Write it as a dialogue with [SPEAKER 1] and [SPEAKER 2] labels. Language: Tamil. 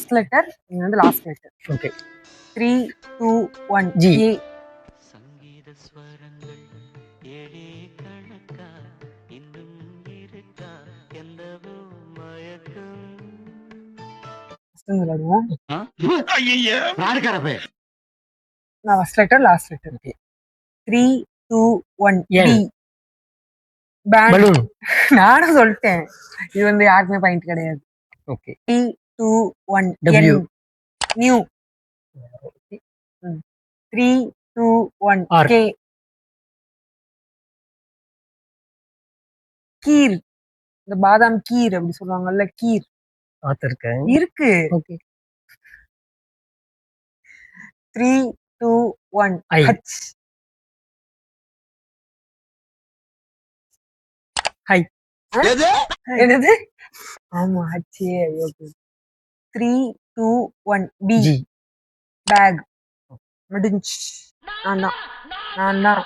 [SPEAKER 1] ஃபர்ஸ்ட் லெட்டர், நீங்க வந்து லாஸ்ட் லெட்டர்.
[SPEAKER 2] ஓகே.
[SPEAKER 1] 3, 2, 1
[SPEAKER 2] ஜி.
[SPEAKER 1] ஏ.
[SPEAKER 3] சங்கீத ஸ்வரங்கள் ஏழே கணக்கா இன்னும் இருக்கா என்னவோ மயக்கம்.
[SPEAKER 1] ஃபர்ஸ்ட் விளையாடுவோம்.
[SPEAKER 2] யாருக்காரப்பே?
[SPEAKER 1] நான் first letter, last letter.
[SPEAKER 2] Okay.
[SPEAKER 1] 3, 2, 1
[SPEAKER 2] N.
[SPEAKER 1] B. Band.
[SPEAKER 2] Balloon.
[SPEAKER 1] நானும் சொல்லிட்டேன். இது வந்து யாருக்குமே பாயிண்ட் கிடையாது.
[SPEAKER 2] Okay.
[SPEAKER 1] 3, 2, 1
[SPEAKER 2] W.
[SPEAKER 1] N. New. 3, 2, 1
[SPEAKER 2] R.
[SPEAKER 1] K. Kheer. இந்த பாதாம் கீர் அப்படி சொல்லுவாங்கல்ல, கீர்
[SPEAKER 2] பார்த்துருக்கேன்.
[SPEAKER 1] இருக்கு.
[SPEAKER 2] ஓகே.
[SPEAKER 1] 3, 2, 1
[SPEAKER 2] I.
[SPEAKER 1] ஹச். ஹை. என்னது? ஆமா ஹச். ஐயோ. 3, 2, 1 பி.
[SPEAKER 2] ஜி.
[SPEAKER 1] பேக். முடிஞ்சு. நான் தான்